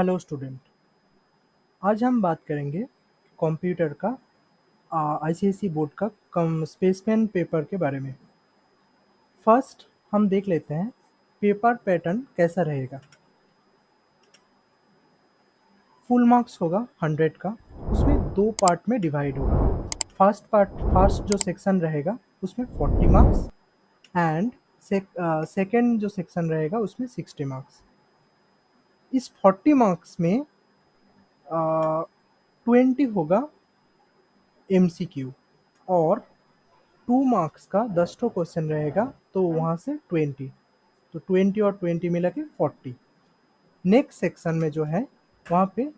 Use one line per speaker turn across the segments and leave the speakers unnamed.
Hello student. आज हम बात करेंगे कंप्यूटर का आईसीएसई बोर्ड का कम स्पेसमैन पेपर के बारे में। फर्स्ट हम देख लेते हैं पेपर पैटर्न कैसा रहेगा। फुल मार्क्स होगा 100 का, उसमें दो पार्ट में डिवाइड होगा। फर्स्ट जो सेक्शन रहेगा उसमें 40 मार्क्स एंड सेकेंड जो सेक्शन रहेगा उसमें 60 मार्क्स। इस 40 मार्क्स में 20 होगा एमसीक्यू और 2 मार्क्स का 10 ठो क्वेश्चन रहेगा, तो वहाँ से 20, तो 20 और 20 मिला के 40। नेक्स्ट सेक्शन में जो है वहाँ पे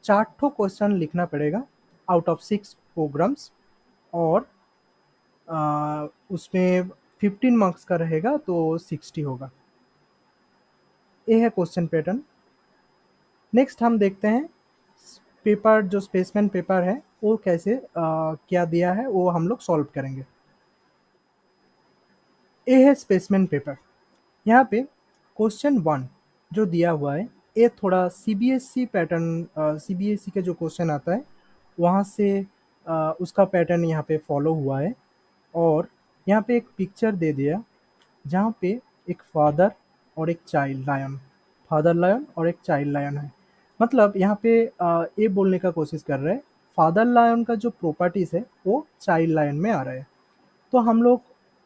4 ठो क्वेश्चन लिखना पड़ेगा आउट ऑफ 6 प्रोग्राम्स और उसमें 15 मार्क्स का रहेगा तो 60 होगा। ये है क्वेश्चन पैटर्न। नेक्स्ट हम देखते हैं पेपर जो स्पेसमैन पेपर है वो कैसे क्या दिया है वो हम लोग सॉल्व करेंगे। ये है स्पेसमैन पेपर। यहाँ पे क्वेश्चन 1 जो दिया हुआ है ये थोड़ा सीबीएसई पैटर्न, सीबीएसई के जो क्वेश्चन आता है वहाँ से उसका पैटर्न यहाँ पे फॉलो हुआ है। और यहाँ पे एक पिक्चर दे दिया जहाँ पे एक फादर और एक चाइल्ड लायन, फादर लायन और एक चाइल्ड लायन है। मतलब यहाँ पे ये बोलने का कोशिश कर रहे हैं फादर लायन का जो प्रॉपर्टीज है वो चाइल्ड लायन में आ रहा है। तो हम लोग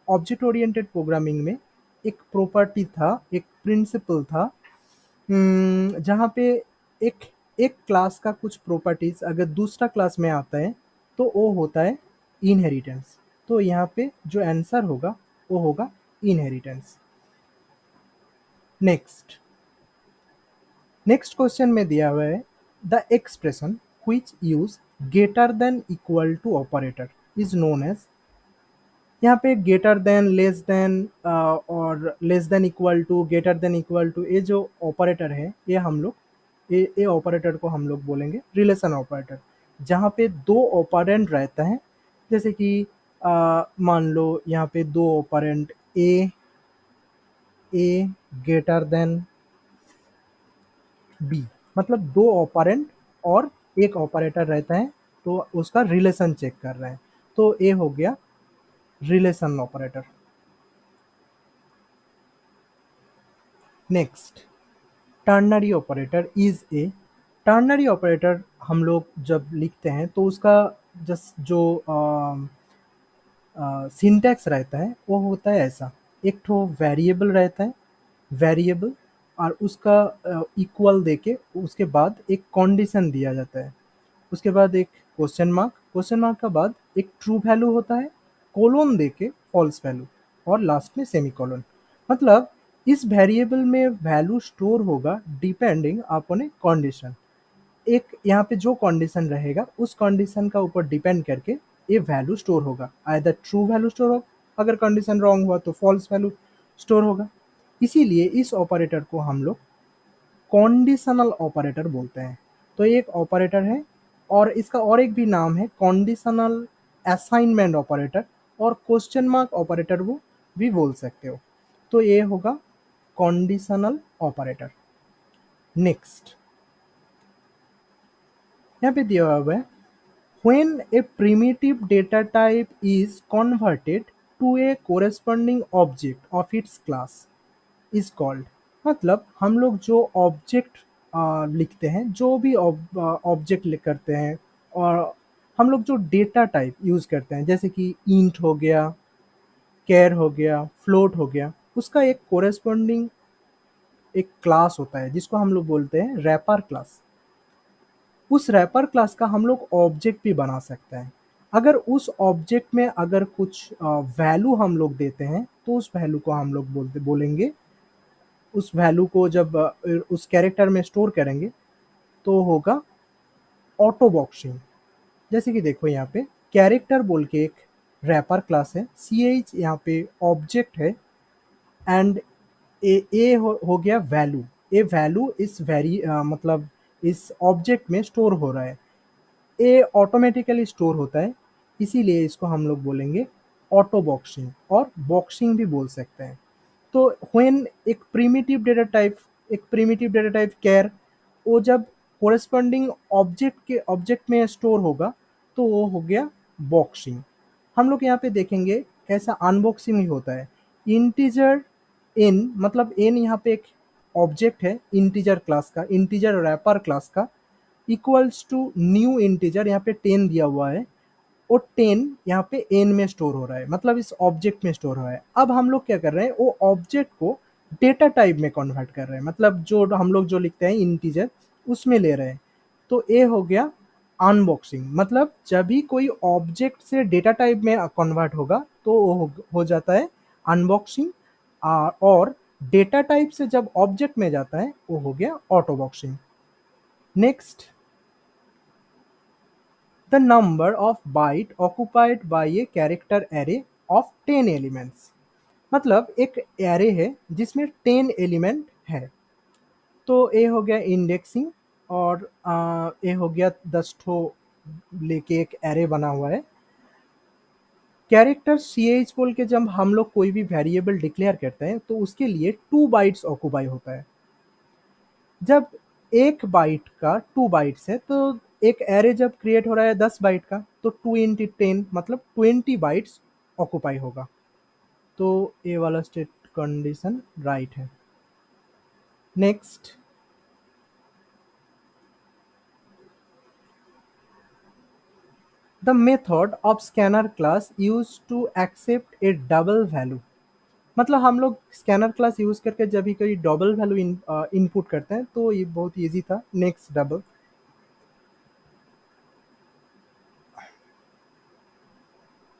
ऑब्जेक्ट ओरिएंटेड प्रोग्रामिंग में एक प्रॉपर्टी था, एक प्रिंसिपल था, जहाँ पे एक एक क्लास का कुछ प्रॉपर्टीज अगर दूसरा क्लास में आता है तो वो होता है इनहेरिटेंस। तो यहाँ पे जो आंसर होगा वो होगा इनहेरिटेंस। नेक्स्ट नेक्स्ट क्वेश्चन में दिया हुआ है the expression which use greater than equal to operator is known as. यहाँ पे ग्रेटर देन, लेस देन और less than equal to, greater than equal to, ये जो ऑपरेटर है ये हम लोग ये ऑपरेटर को हम लोग बोलेंगे रिलेशन ऑपरेटर, जहाँ पे दो ऑपरेंड रहता है। जैसे कि मान लो यहाँ पे दो ऑपरेंड ए ग्रेटर देन बी, मतलब दो ऑपरेंड और एक ऑपरेटर रहता है तो उसका रिलेशन चेक कर रहे हैं, तो ए हो गया relation operator. Next ternary operator is a. Ternary operator हम लोग जब लिखते हैं तो उसका जस्ट जो सिंटैक्स रहता है वो होता है ऐसा। एक ठो वेरिएबल रहता है, वेरिएबल, और उसका इक्वल देके उसके बाद एक कंडीशन दिया जाता है। उसके बाद एक क्वेश्चन मार्क, क्वेश्चन मार्क का बाद एक ट्रू वैल्यू होता है, कोलोन देके फॉल्स वैल्यू, और लास्ट में सेमीकोलन। मतलब इस वेरिएबल में वैल्यू स्टोर होगा डिपेंडिंग अपॉन ए कंडीशन। एक यहाँ पे जो कंडीशन रहेगा उस कंडीशन का ऊपर डिपेंड करके ये वैल्यू स्टोर होगा। आइदर ट्रू वैल्यू स्टोर होगा, अगर कंडीशन रॉन्ग हुआ तो फॉल्स वैल्यू स्टोर होगा। इसीलिए इस ऑपरेटर को हम लोग कंडीशनल ऑपरेटर बोलते हैं। तो ये एक ऑपरेटर है और इसका और एक भी नाम है कंडीशनल असाइनमेंट ऑपरेटर और क्वेश्चन मार्क ऑपरेटर वो भी बोल सकते हो। तो ये होगा कंडीशनल ऑपरेटर। नेक्स्ट यहाँ पे दिया हुआ है when a primitive data type is converted to a corresponding object of its class is called। मतलब हम लोग जो ऑब्जेक्ट लिखते हैं, जो भी ऑब्जेक्ट करते हैं, और हम लोग जो डेटा टाइप यूज़ करते हैं जैसे कि इंट हो गया, कैर हो गया, फ्लोट हो गया, उसका एक कोरेस्पॉन्डिंग एक क्लास होता है जिसको हम लोग बोलते हैं रैपर क्लास। उस रैपर क्लास का हम लोग ऑब्जेक्ट भी बना सकते हैं। अगर उस ऑब्जेक्ट में अगर कुछ वैल्यू हम लोग देते हैं तो उस वैल्यू को हम लोग बोलेंगे, उस वैल्यू को जब उस कैरेक्टर में स्टोर करेंगे तो होगा ऑटो बॉक्सिंग। जैसे कि देखो यहाँ पे कैरेक्टर बोल के एक रैपर क्लास है, सी एच यहाँ पे ऑब्जेक्ट है, एंड हो गया वैल्यू। ए वैल्यू इस मतलब इस ऑब्जेक्ट में स्टोर हो रहा है, ये ऑटोमेटिकली स्टोर होता है, इसीलिए इसको हम लोग बोलेंगे ऑटो बॉक्सिंग और बॉक्सिंग भी बोल सकते हैं। तो व्हेन एक प्रिमिटिव डेटा टाइप कैर वो जब कोरेस्पॉन्डिंग ऑब्जेक्ट में स्टोर होगा तो वो हो गया बॉक्सिंग। हम लोग यहाँ पे देखेंगे कैसा अनबॉक्सिंग ही होता है। इंटीजर एन, मतलब एन यहाँ पे एक ऑब्जेक्ट है इंटीजर क्लास का, इंटीजर रैपर क्लास का, इक्वल्स टू न्यू इंटीजर, यहाँ पे 10 दिया हुआ है, वो 10 यहाँ पे एन में स्टोर हो रहा है, मतलब इस ऑब्जेक्ट में स्टोर हो रहा है। अब हम लोग क्या कर रहे हैं, वो ऑब्जेक्ट को डेटा टाइप में कन्वर्ट कर रहे हैं, मतलब जो हम लोग जो लिखते हैं इंटीजर उसमें ले रहे हैं। तो ये हो गया अनबॉक्सिंग, मतलब जब भी कोई ऑब्जेक्ट से डेटा टाइप में कन्वर्ट होगा तो वो हो जाता है अनबॉक्सिंग। और डेटा टाइप से जब ऑब्जेक्ट में जाता है वो हो गया auto boxing. Next, the number of byte occupied by a character array of 10 elements, मतलब एक एरे है जिसमें 10 एलिमेंट है। तो ये हो गया इंडेक्सिंग। और ये हो गया 10 ठो लेके एक एरे बना हुआ है। कैरेक्टर सी एच बोल के जब हम लोग कोई भी वेरिएबल डिक्लेयर करते हैं तो उसके लिए 2 बाइट्स ऑक्यूपाई होता है। जब एक बाइट का 2 बाइट्स है तो एक एरे जब क्रिएट हो रहा है 10 बाइट का, तो 2 × 10 मतलब 20 बाइट्स ऑक्यूपाई होगा। तो ये वाला स्टेट कंडीशन राइट है। Next, the method of scanner class use to accept a double value, मतलब हम लोग स्कैनर क्लास यूज करके जब भी कोई डबल वैल्यू इनपुट करते हैं तो ये बहुत इजी था। Next, double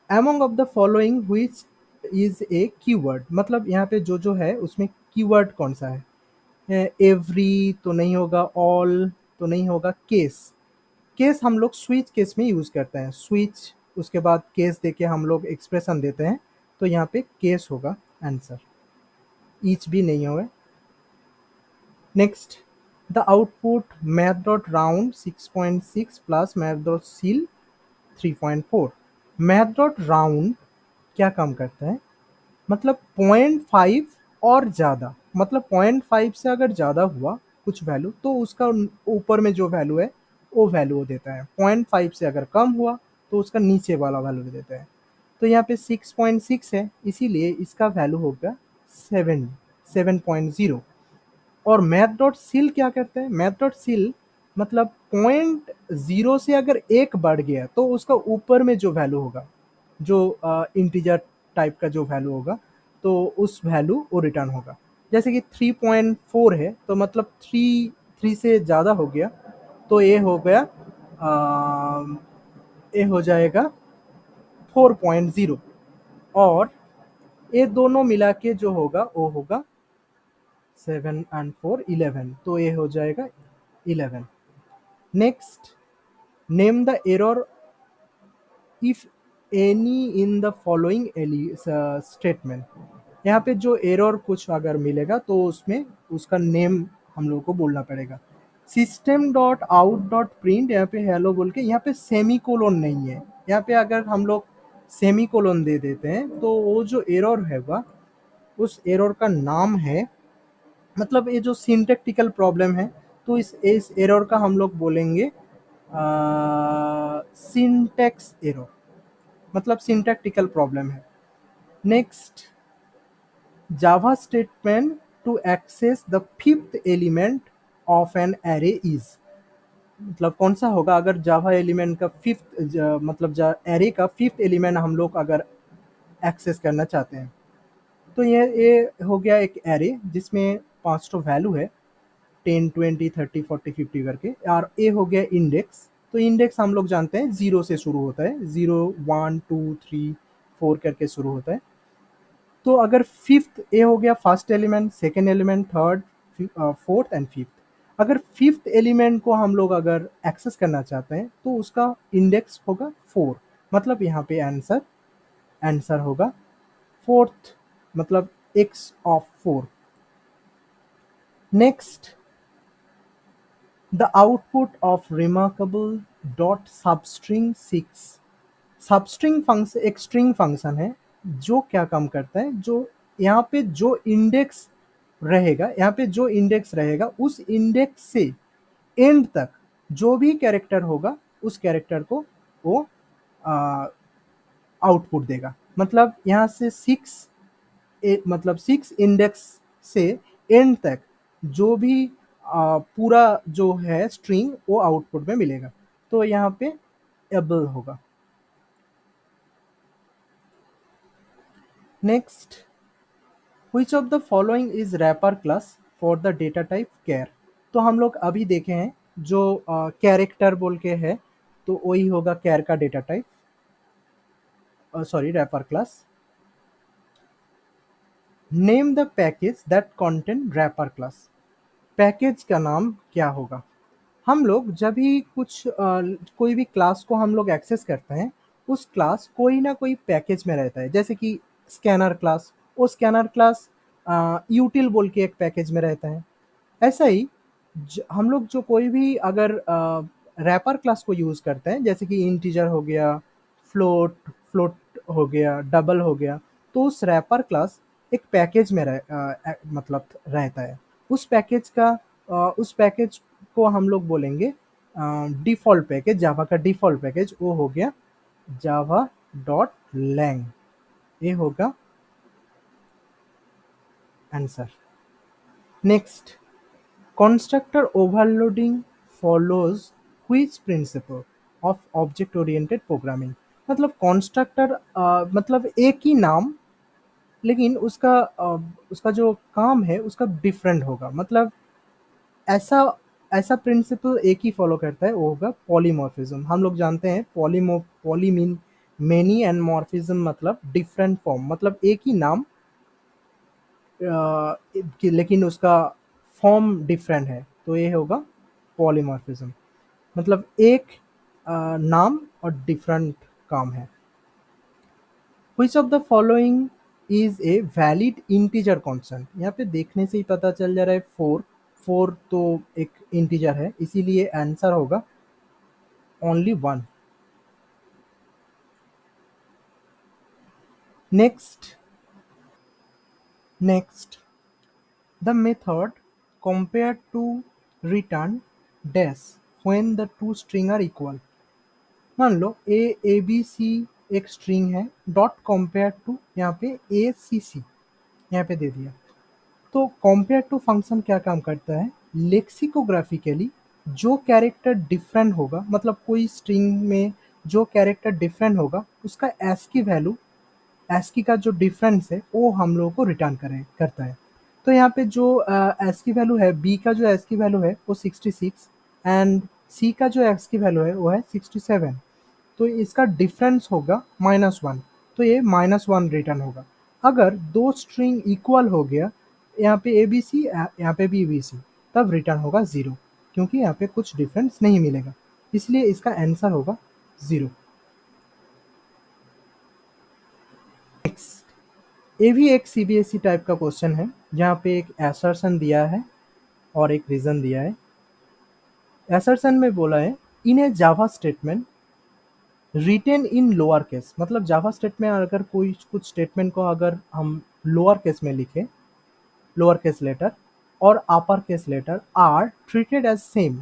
among of the following which is a keyword, मतलब यहाँ पे जो जो है उसमें कीवर्ड कौन सा है। एवरी तो नहीं होगा, ऑल तो नहीं होगा, केस। केस हम लोग स्विच केस में यूज करते हैं, स्विच उसके बाद केस देके हम लोग एक्सप्रेशन देते हैं, तो यहाँ पे केस होगा आंसर, ईच भी नहीं होगा। Next, the output math dot round 6.6 plus math dot seal 3.4। Math dot round क्या काम करता है, मतलब 0.5 और ज़्यादा, मतलब 0.5 से अगर ज़्यादा हुआ कुछ वैल्यू तो उसका ऊपर में जो वैल्यू है वो वैल्यू देता है। 0.5 से अगर कम हुआ तो उसका नीचे वाला वैल्यू देता है। तो यहाँ पे 6.6 है, इसीलिए इसका वैल्यू होगा 7.0। और मैथ डॉट सील क्या करते हैं, मैथ डॉट सील मतलब 0.0 से अगर एक बढ़ गया तो उसका ऊपर में जो वैल्यू होगा, जो इंटीजर टाइप का जो वैल्यू होगा, तो उस वैल्यू वो रिटर्न होगा। जैसे कि 3.4 है तो मतलब 3 से ज़्यादा हो गया तो ये हो गया ये हो जाएगा 4.0। और ये दोनों मिला के जो होगा वो होगा 7 और 4 11, तो ये हो जाएगा 11। Next, name the error if any in the following statement, यहाँ पे जो एरर कुछ अगर मिलेगा तो उसमें उसका नेम हम लोग को बोलना पड़ेगा। System dot out dot print, यहाँ पे हेलो बोल के, यहाँ पे सेमी कोलोन नहीं है। यहाँ पे अगर हम लोग सेमी कोलोन दे देते हैं तो वो जो एरर है उस एरर का नाम है, मतलब ये जो सिंटैक्टिकल प्रॉब्लम है तो इस एरर का हम लोग बोलेंगे सिंटैक्स एरर, मतलब सिंटैक्टिकल प्रॉब्लम है। Next, Java statement to access the fifth element of an array is, मतलब कौन सा होगा अगर जावा एलिमेंट का फिफ्थ मतलब एरे का फिफ्थ एलिमेंट हम लोग अगर एक्सेस करना चाहते हैं। तो ये हो गया एक एरे जिसमें 5 वैल्यू है, 10 20 30 40 50 करके। और ए हो गया इंडेक्स, तो इंडेक्स हम लोग जानते हैं 0 से शुरू होता है, 0 1 2 3 4 करके शुरू होता है। तो अगर फिफ्थ, ए हो गया first element, second element, third, fourth and fifth. अगर फिफ्थ एलिमेंट को हम लोग अगर एक्सेस करना चाहते हैं तो उसका इंडेक्स होगा 4, मतलब यहाँ पे आंसर आंसर होगा फोर्थ, मतलब x of 4। Next, the output of remarkable dot substring 6। Substring function एक स्ट्रिंग फंक्शन है जो क्या काम करता है, जो यहाँ पे जो इंडेक्स रहेगा, यहाँ पे जो इंडेक्स रहेगा उस इंडेक्स से एंड तक जो भी कैरेक्टर होगा उस कैरेक्टर को वो आउटपुट देगा। मतलब यहाँ से मतलब 6 इंडेक्स से एंड तक जो भी पूरा जो है स्ट्रिंग वो आउटपुट में मिलेगा। तो यहाँ पे एबल होगा। Next, which of the following is wrapper class for the data type char. तो हम लोग अभी देखे हैं जो कैरेक्टर बोल के है तो वही होगा कैर का data type, sorry wrapper class. Name the package that contain wrapper class. Package का नाम क्या होगा। हम लोग जब भी कोई भी क्लास को हम लोग एक्सेस करते हैं, उस क्लास कोई ना कोई पैकेज में रहता है। जैसे कि स्कैनर क्लास, वो स्कैनर क्लास यूटिल बोल के एक पैकेज में रहता है। ऐसा ही हम लोग जो कोई भी अगर रैपर क्लास को यूज़ करते हैं, जैसे कि इंटीजर हो गया, फ्लोट फ्लोट हो गया, डबल हो गया, तो उस रैपर क्लास एक पैकेज में मतलब रहता है। उस पैकेज को हम लोग बोलेंगे डिफ़ॉल्ट पैकेज। जावा का डिफ़ॉल्ट पैकेज वो हो गया जावा डॉट लैंग। ये होगा answer. Next, constructor overloading follows which principle of object oriented programming। मतलब कंस्ट्रक्टर मतलब एक ही नाम, लेकिन उसका जो काम है उसका डिफरेंट होगा। मतलब ऐसा ऐसा प्रिंसिपल एक ही फॉलो करता है, वो होगा पॉलीमॉर्फिज्म। हम लोग जानते हैं poly mean many and morphism मतलब डिफरेंट फॉर्म। मतलब एक ही नाम लेकिन उसका फॉर्म डिफरेंट है, तो ये होगा पॉलीमॉर्फिज्म। मतलब एक नाम और डिफरेंट काम है। Which of the following is a valid integer constant. यहाँ पे देखने से ही पता चल जा रहा है फोर। फोर तो एक इंटीजर है, इसीलिए आंसर होगा only one. Next, next, the method compared to return dash when the two string are equal। मान लो ए बी सी एक स्ट्रिंग है, डॉट कंपेयर टू यहाँ पे ए सी सी यहाँ पे दे दिया। तो कंपेयर टू फंक्शन क्या काम करता है, लेक्सिकोग्राफिकली जो कैरेक्टर डिफरेंट होगा, मतलब कोई स्ट्रिंग में जो कैरेक्टर डिफरेंट होगा उसका एस्की वैल्यू, ASCII का जो डिफरेंस है वो हम लोगों को रिटर्न करता है। तो यहाँ पे जो ASCII वैल्यू है, बी का जो ASCII वैल्यू है वो 66 एंड सी का जो ASCII वैल्यू है वो है 67। तो इसका डिफरेंस होगा -1, तो ये -1 रिटर्न होगा। अगर दो स्ट्रिंग इक्वल हो गया, यहाँ पे ए बी सी यहाँ पे भी बी सी, तब रिटर्न होगा 0, क्योंकि यहाँ पे कुछ डिफरेंस नहीं मिलेगा, इसलिए इसका आंसर होगा 0। ये भी एक सीबीएसई टाइप का क्वेश्चन है, जहाँ पे एक असर्शन दिया है और एक रीजन दिया है। असर्शन में बोला है in a Java statement written in lower case. मतलब जावा स्टेटमेंट अगर कोई कुछ स्टेटमेंट को अगर हम लोअर केस में लिखे, लोअर केस लेटर और upper case letter are treated as same,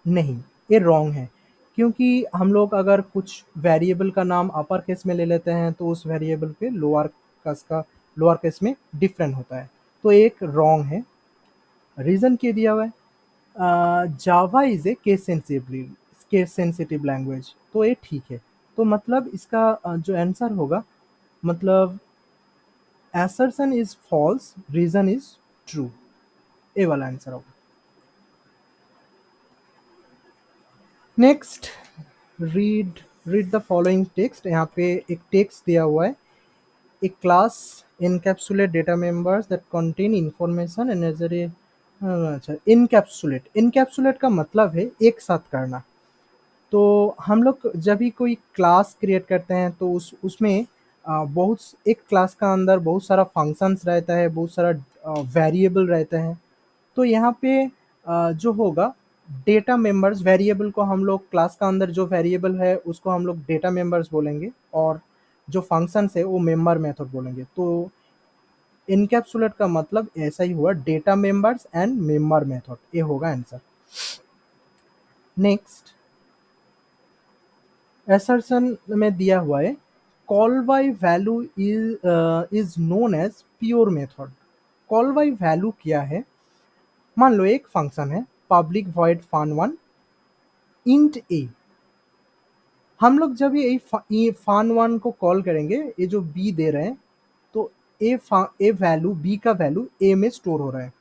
नहीं, ये रॉन्ग है। क्योंकि हम लोग अगर कुछ वेरिएबल का नाम अपर केस में ले लेते हैं तो उस वेरिएबल पे लोअर केस में डिफरेंट होता है, तो एक रॉन्ग है। रीज़न क्या दिया हुआ है, जावा is a case sensitive language, तो ये ठीक है। तो मतलब इसका जो आंसर होगा, मतलब assertion is false, reason is true, ये वाला आंसर होगा। Next, read read the following text. यहाँ पे एक टेक्स्ट दिया हुआ है, a class encapsulate data members that contain information and as a अच्छा, इनकैप्सुलेट का मतलब है एक साथ करना। तो हम लोग जब भी कोई क्लास क्रिएट करते हैं तो उसमें बहुत एक क्लास का अंदर बहुत सारा फंक्शंस रहता है, बहुत सारा वेरिएबल रहते हैं। तो यहाँ पे जो होगा डेटा मेंबर्स, वेरिएबल को हम लोग क्लास का अंदर जो वेरिएबल है उसको हम लोग डेटा मेंबर्स बोलेंगे, और जो फंक्शंस है वो मेंबर मेथड बोलेंगे। तो इनकैप्सुलेट का मतलब ऐसा ही हुआ, data members and member method, ये होगा आंसर। नेक्स्ट assertion में दिया हुआ है call by value is known as pure method. Call by value क्या है? मान लो एक फंक्शन है पब्लिक वॉइड fun1 इंट ए। हम लोग जब ये fun1 को कॉल करेंगे, ये जो बी दे रहे हैं, तो ए वैल्यू बी का वैल्यू ए में स्टोर हो रहा है।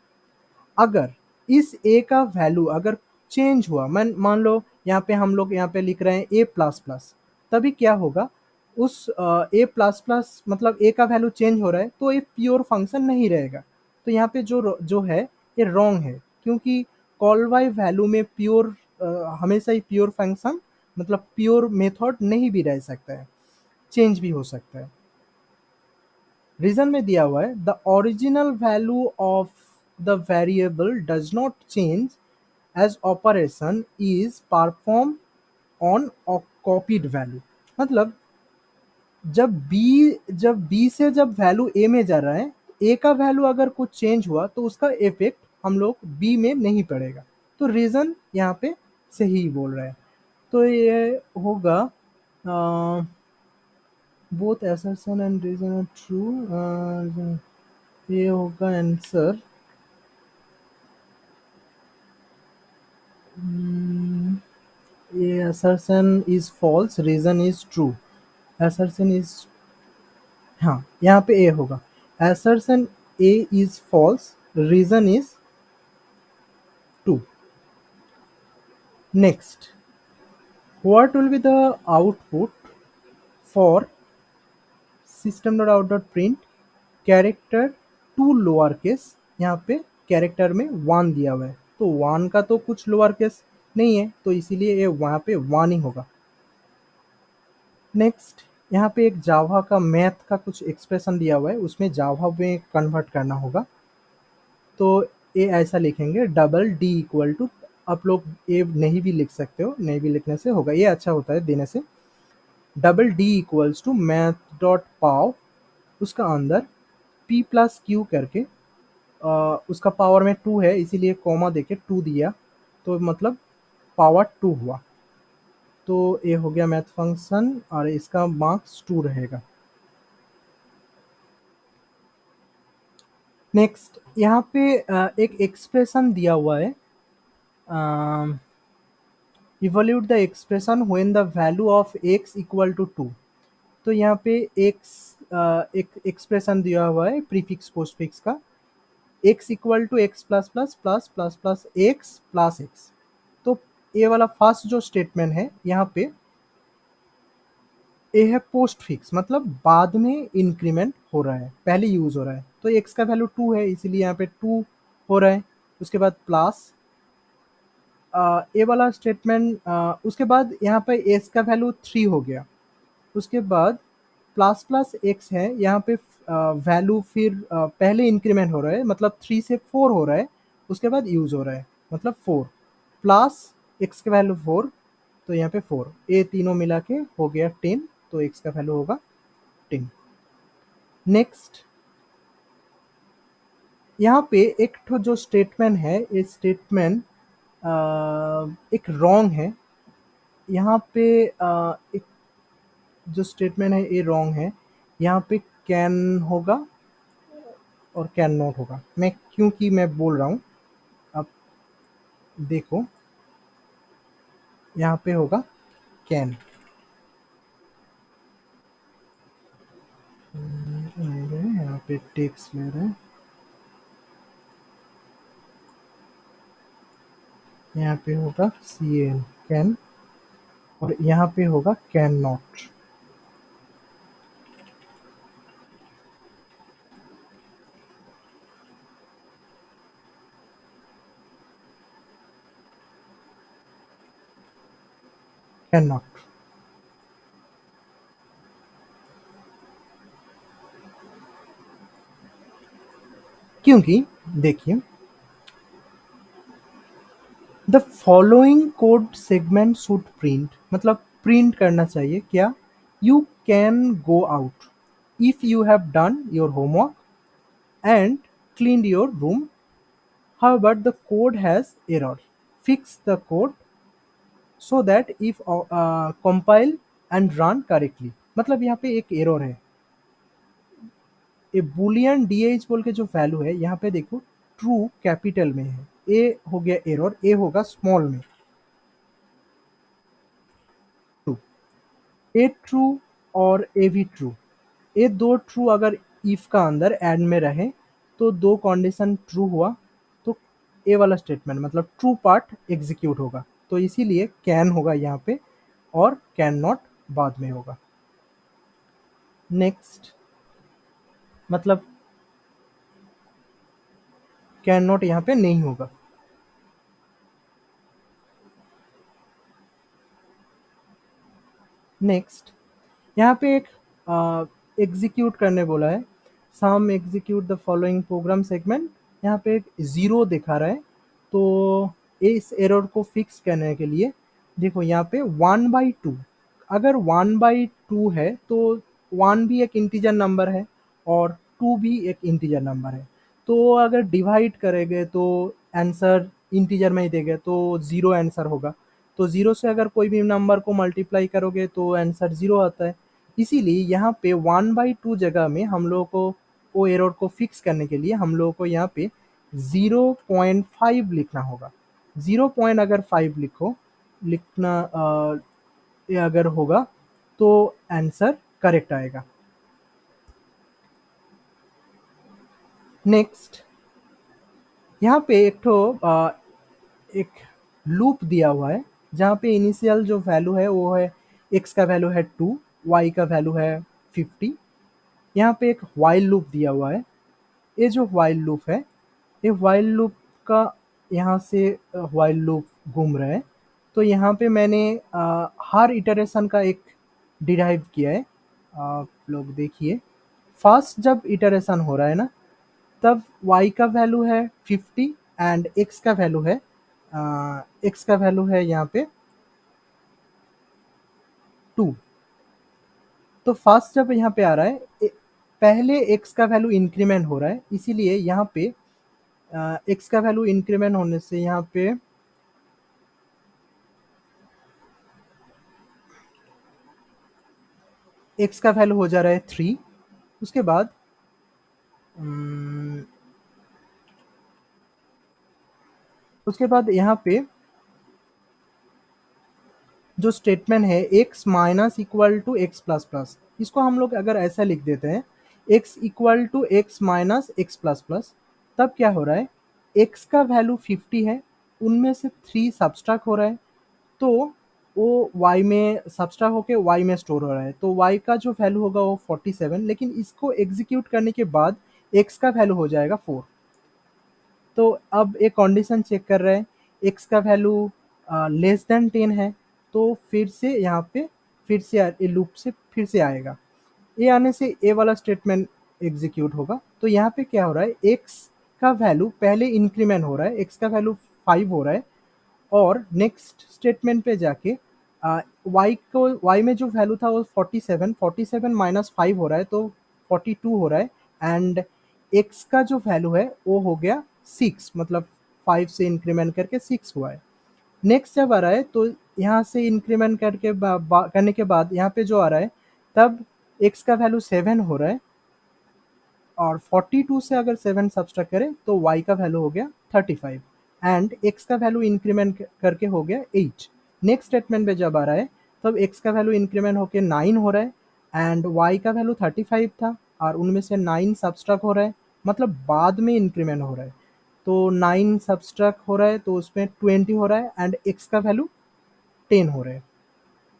अगर इस ए का वैल्यू अगर चेंज हुआ, मान लो यहाँ पे हम लोग यहाँ पे लिख रहे हैं ए प्लस प्लस, तभी क्या होगा? उस ए प्लस प्लस मतलब ए का वैल्यू चेंज हो रहा है तो ये प्योर फंक्शन नहीं रहेगा। तो यहाँ पे जो जो है ये रॉन्ग है, क्योंकि कॉल बाय वैल्यू में प्योर हमेशा ही प्योर फंक्शन मतलब प्योर मेथड नहीं भी रह सकता है, चेंज भी हो सकता है। रीजन में दिया हुआ है the original value of the variable does not change as operation is perform on copied value. मतलब जब बी से जब वैल्यू ए में जा रहा है, ए का वैल्यू अगर कुछ चेंज हुआ तो उसका इफेक्ट हम लोग बी में नहीं पड़ेगा। तो रीजन यहाँ पे सही बोल रहा है। तो ये होगा both assertion and reason are true. ये होगा आंसर। ये assertion is false, reason is true। assertion is, हाँ यहाँ पे ए होगा। assertion A is false, reason is true। Next, what will be the output for system.out.print character to lower case? यहाँ पे character में वन दिया हुआ है, तो वन का तो कुछ लोअर केस नहीं है, तो इसीलिए ये वहाँ पे वन ही होगा। नेक्स्ट, यहाँ पे एक जावा का मैथ का कुछ एक्सप्रेशन दिया हुआ है, उसमें जावा में कन्वर्ट करना होगा। तो ये ऐसा लिखेंगे डबल डी इक्वल टू, आप लोग ये नहीं भी लिख सकते हो, नहीं भी लिखने से होगा, ये अच्छा होता है देने से। Double D equals to math dot pow, उसका अंदर पी प्लस क्यू करके उसका पावर में टू है इसीलिए कॉमा देके टू दिया, तो मतलब पावर टू हुआ। तो ये हो गया मैथ फंक्शन और इसका मार्क्स टू रहेगा। नेक्स्ट, यहाँ पे एक एक्सप्रेशन दिया हुआ है evaluate the expression when the value of x equal to two. तो यहाँ पे x एक एक्सप्रेशन दिया हुआ है प्रीफिक्स पोस्टफिक्स का, x equal to x plus plus plus plus plus x plus x. तो ये वाला फर्स्ट जो स्टेटमेंट है यहाँ पे ये है पोस्ट फिक्स, मतलब बाद में इंक्रीमेंट हो रहा है, पहले यूज हो रहा है। तो एक्स का वैल्यू टू है इसीलिए यहाँ पे टू हो रहा है। उसके बाद प्लस ये वाला स्टेटमेंट, उसके बाद यहाँ पे एस का वैल्यू थ्री हो गया। उसके बाद प्लस प्लस एक्स है, यहाँ पे वैल्यू फिर पहले इंक्रीमेंट हो रहा है, मतलब थ्री से फोर हो रहा है, उसके बाद यूज हो रहा है, मतलब फोर प्लस एक्स का वैल्यू फोर, तो यहाँ पे फोर, ये तीनों मिला के हो गया टेन, तो एक्स का वैल्यू होगा टेन। नेक्स्ट, यहाँ पे एक ठो जो स्टेटमेंट है, ये स्टेटमेंट एक रॉन्ग है। यहाँ पे एक जो स्टेटमेंट है ये रॉन्ग है, यहाँ पे कैन होगा और कैन नॉट होगा। मैं क्योंकि मैं बोल रहा हूँ, अब देखो यहाँ पे होगा कैन। यहाँ पे टेक्स्ट ले रहे हैं, यहाँ पे होगा सी एन कैन और यहाँ पे होगा कैन नॉट। कैन नॉट, क्योंकि देखिए the following code segment should print, मतलब प्रिंट करना चाहिए क्या? You can go out if you have done your homework and cleaned your room. However, the code has error. Fix the code so that if compile and run correctly. मतलब यहाँ पे एक error है, ए Boolean DH बोल के जो value है यहाँ पे देखो ट्रू कैपिटल में है, ए हो गया एरर, ए होगा स्मॉल में। ट्रू, ए ट्रू और ए भी ट्रू, ये दो ट्रू अगर इफ का अंदर एंड में रहे तो दो कंडीशन ट्रू हुआ तो ए वाला स्टेटमेंट मतलब ट्रू पार्ट एग्जीक्यूट होगा, तो इसीलिए कैन होगा यहाँ पे और कैन नॉट बाद में होगा। नेक्स्ट, मतलब कैन नॉट यहाँ पे नहीं होगा। नेक्स्ट, यहाँ पे एक एग्जीक्यूट करने बोला है, sum execute the following program segment. यहाँ पे एक ज़ीरो दिखा रहा है, तो इस एरर को फिक्स करने के लिए देखो यहाँ पे 1/2, अगर 1/2 है तो 1 भी एक इंटीजर नंबर है और 2 भी एक इंटीजर नंबर है, तो अगर डिवाइड करेंगे तो आंसर इंटीजर में ही देंगे तो ज़ीरो आंसर होगा, तो ज़ीरो से अगर कोई भी नंबर को मल्टीप्लाई करोगे तो आंसर ज़ीरो आता है। इसीलिए यहाँ पे 1/2 जगह में हम लोगों को वो एरर को फिक्स करने के लिए हम लोगों को यहाँ पे 0.5 लिखना होगा। 0. अगर 5 लिखना ये अगर होगा तो आंसर करेक्ट आएगा। नेक्स्ट, यहाँ पे एक लूप दिया हुआ है जहाँ पे इनिशियल जो वैल्यू है वो है x का वैल्यू है 2, y का वैल्यू है 50। यहाँ पे एक वाइल लूप दिया हुआ है, ये जो वाइल लूप है ये वाइल लूप का यहाँ से वाइल लूप घूम रहा है, तो यहाँ पे मैंने हर इटरेशन का एक डिराइव किया है। आप लोग देखिए, फर्स्ट जब इटरेशन हो रहा है ना तब y का वैल्यू है 50 एंड x का वैल्यू है यहाँ पे 2। तो फर्स्ट जब यहाँ पे आ रहा है पहले x का वैल्यू इंक्रीमेंट हो रहा है, इसीलिए यहाँ पे x का वैल्यू इंक्रीमेंट होने से यहाँ पे x का वैल्यू हो जा रहा है 3। उसके बाद अम, यहाँ पे जो स्टेटमेंट है x minus equal to x plus plus, इसको हम लोग अगर ऐसा लिख देते हैं x equal to x minus x plus plus, तब क्या हो रहा है x का वैल्यू 50 है, उनमें से 3 सब्सट्रैक्ट हो रहा है, तो वो y में सब्सट्रैक्ट होके y में स्टोर हो रहा है, तो y का जो वैल्यू होगा वो 47, लेकिन इसको एग्जीक्यूट करने के बाद x का वैल्यू हो जाएगा 4। तो अब एक कंडीशन चेक कर रहे हैं, x का वैल्यू लेस देन 10 है, तो फिर से यहाँ पे फिर से ये लूप से फिर से आएगा, ये आने से ए वाला स्टेटमेंट एग्जीक्यूट होगा। तो यहाँ पे क्या हो रहा है x का वैल्यू पहले इंक्रीमेंट हो रहा है, x का वैल्यू 5 हो रहा है और नेक्स्ट स्टेटमेंट पे जाके y में जो वैल्यू था वो 47 माइनस 5 हो रहा है तो 42 हो रहा है, एंड x का जो वैल्यू है वो हो गया 6, मतलब 5 से इंक्रीमेंट करके 6 हुआ है। नेक्स्ट जब आ रहा है तो यहाँ से इंक्रीमेंट करके करने के बाद यहाँ पे जो आ रहा है तब x का वैल्यू 7 हो रहा है और 42 से अगर 7 सब्सट्रैक्ट करें तो y का वैल्यू हो गया 35 एंड x का वैल्यू इंक्रीमेंट करके हो गया 8। नेक्स्ट स्टेटमेंट पे जब आ रहा है तब x का वैल्यू इंक्रीमेंट होके 9 हो रहा है एंड y का वैल्यू 35 था और उनमें से 9 सब्सट्रैक्ट हो रहा है, मतलब बाद में इंक्रीमेंट हो रहा है, तो 9 सब्सट्रैक्ट हो रहा है तो उसमें 20 हो रहा है एंड x का वैल्यू 10 हो रहा है।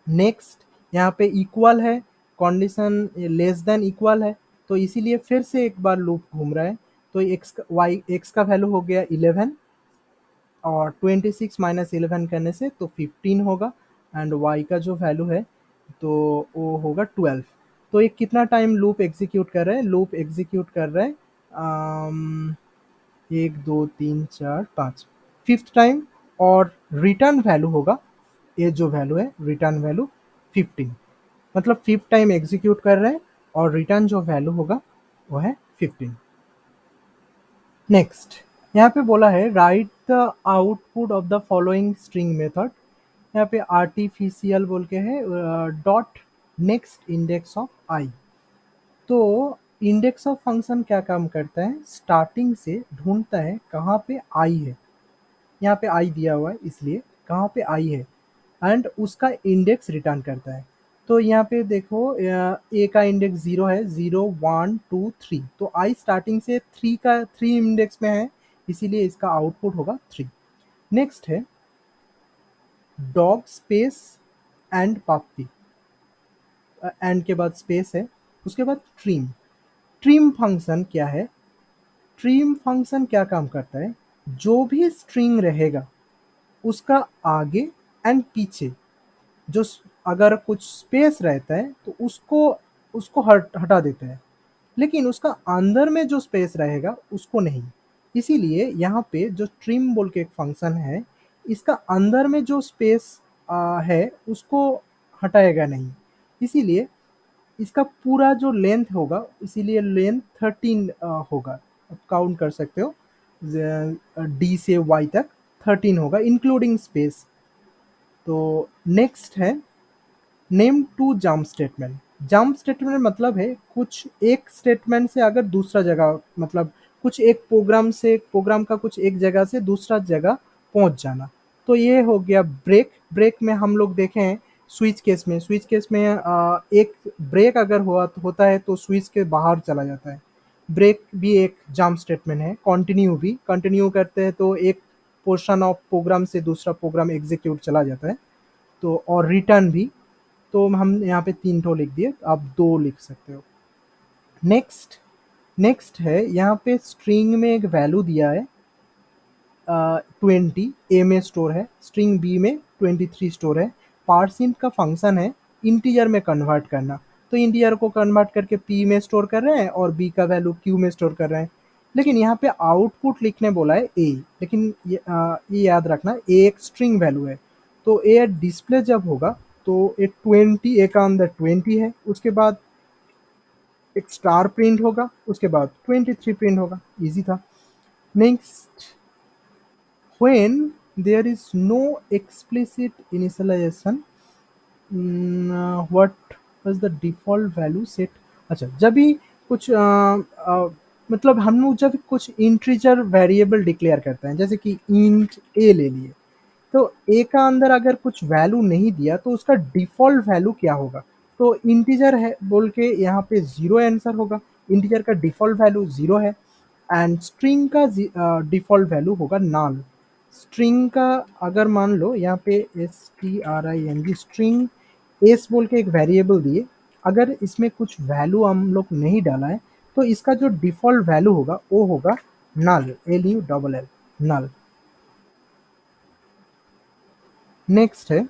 नेक्स्ट, यहाँ पे इक्वल है, कंडीशन लेस देन इक्वल है, तो इसीलिए फिर से एक बार लूप घूम रहा है, तो x का वैल्यू हो गया 11 और 26 माइनस 11 करने से तो 15 होगा एंड y का जो वैल्यू है तो वो होगा 12। तो ये कितना टाइम लूप एग्जीक्यूट कर रहा है, लूप एग्जीक्यूट कर रहा है 1 2 3 4 5 फिफ्थ टाइम, और रिटर्न वैल्यू होगा, ये जो वैल्यू है रिटर्न वैल्यू 15, मतलब फिफ्थ टाइम एग्जीक्यूट कर रहे हैं और रिटर्न जो वैल्यू होगा वो है 15। नेक्स्ट, यहाँ पे बोला है right the output of the following string method, यहाँ पे आर्टिफिशियल बोल के है डॉट नेक्स्ट इंडेक्स ऑफ आई। तो इंडेक्स ऑफ फंक्शन क्या काम करता है, स्टार्टिंग से ढूंढता है कहाँ पे आई है, यहाँ पे आई दिया हुआ है इसलिए कहाँ पे आई है, एंड उसका इंडेक्स रिटर्न करता है। तो यहाँ पे देखो ए का इंडेक्स 0 है, 0 1 2 3, तो आई स्टार्टिंग से 3 इंडेक्स में है, इसीलिए इसका आउटपुट होगा 3। नेक्स्ट है डॉग स्पेस एंड पापी, एंड के बाद स्पेस है, उसके बाद ट्रिम। ट्रिम फंक्शन क्या है, ट्रिम फंक्शन क्या काम करता है, जो भी स्ट्रिंग रहेगा उसका आगे एंड पीछे जो अगर कुछ स्पेस रहता है तो उसको उसको हटा देता है, लेकिन उसका अंदर में जो स्पेस रहेगा उसको नहीं। इसीलिए यहाँ पे जो ट्रिम बोल के एक फंक्शन है, इसका अंदर में जो स्पेस है उसको हटाएगा नहीं। इसीलिए इसका पूरा जो लेंथ होगा, इसीलिए लेंथ 13 होगा। आप काउंट कर सकते हो, डी से वाई तक 13 होगा इंक्लूडिंग स्पेस। तो नेक्स्ट है name to jump statement. Jump statement मतलब है कुछ एक स्टेटमेंट से अगर दूसरा जगह, मतलब कुछ एक प्रोग्राम से प्रोग्राम का कुछ एक जगह से दूसरा जगह पहुंच जाना। तो ये हो गया ब्रेक। ब्रेक में हम लोग देखे हैं स्विच केस में एक ब्रेक अगर होता है तो स्विच के बाहर चला जाता है। ब्रेक भी एक जंप स्टेटमेंट है। कंटिन्यू भी, कंटिन्यू करते हैं तो एक पोर्शन ऑफ प्रोग्राम से दूसरा प्रोग्राम एग्जीक्यूट चला जाता है। तो और रिटर्न भी, तो हम यहाँ पे 3 ठो लिख दिए, आप 2 लिख सकते हो। नेक्स्ट नेक्स्ट है यहाँ पे स्ट्रिंग में एक वैल्यू दिया है 20, ए में स्टोर है, स्ट्रिंग बी में 23 स्टोर है। पार्सिंट का फंक्शन है इंटीजर में कन्वर्ट करना। तो इंटीजर को कन्वर्ट करके पी में स्टोर कर रहे हैं और बी का वैल्यू क्यू में स्टोर कर रहे हैं। लेकिन यहाँ पे आउटपुट लिखने बोला है ए, लेकिन ये याद रखना ए एक स्ट्रिंग वैल्यू है। तो ए डिस्प्ले जब होगा तो ए 20, ए का अंदर 20 है, उसके बाद एक स्टार प्रिंट होगा, उसके बाद 23 प्रिंट होगा। इजी था। Next, when there is no explicit initialization, what was the default value set। अच्छा, जब भी कुछ मतलब हम लोग जब कुछ इंटीजर वेरिएबल डिक्लेयर करते हैं, जैसे कि इंट ए ले लिए, तो ए का अंदर अगर कुछ वैल्यू नहीं दिया तो उसका डिफ़ॉल्ट वैल्यू क्या होगा? तो इंटीजर है बोल के यहाँ पे 0 आंसर होगा। इंटीजर का डिफ़ॉल्ट वैल्यू 0 है। एंड स्ट्रिंग का डिफ़ॉल्ट वैल्यू होगा नल। स्ट्रिंग का अगर मान लो यहाँ पे string स्ट्रिंग एस बोल के एक वेरिएबल दिए, अगर इसमें कुछ वैल्यू हम लोग नहीं डाला है तो इसका जो डिफ़ॉल्ट वैल्यू होगा वो होगा नल, LULL, नल। नेक्स्ट है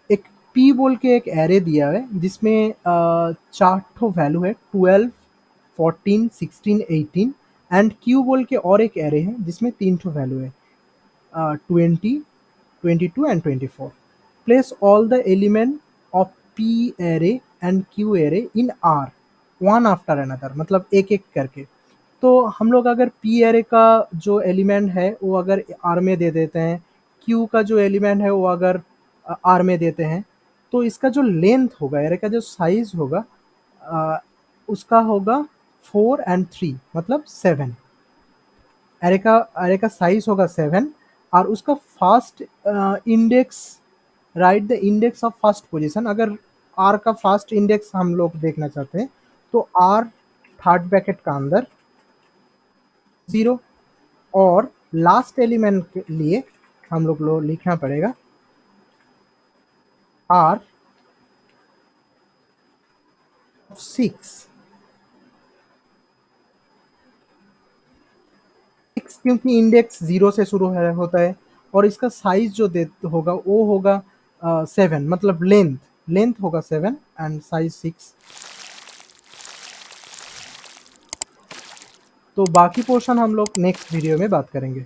एक पी बोल के एक एरे दिया है जिसमें 4 ठो वैल्यू है, 12, 14, 16, 18। एंड क्यू बोल के और एक एरे है जिसमें 3 ठो वैल्यू है, 20, 22 and 24। Place all the element of P array and Q array in are, one after another, मतलब एक एक करके। तो हम लोग अगर पी एरे का जो एलिमेंट है वो अगर आर में दे देते हैं, क्यू का जो एलिमेंट है वो अगर आर में देते हैं, तो इसका जो लेंथ होगा, एरे का जो साइज होगा अ, उसका होगा 4 एंड 3, मतलब 7। एरे का साइज होगा 7 और उसका first index, right the index of first position. अगर आर का फर्स्ट इंडेक्स हम लोग देखना चाहते हैं तो आर थर्ड ब्रैकेट का अंदर 0, और लास्ट एलिमेंट के लिए हम लोग लिखना पड़ेगा आर 6, क्योंकि इंडेक्स 0 से शुरू होता है। और इसका साइज जो दे होगा वो होगा 7, मतलब लेंथ लेंथ होगा 7 एंड साइज 6। तो बाकी पोर्शन हम लोग नेक्स्ट वीडियो में बात करेंगे।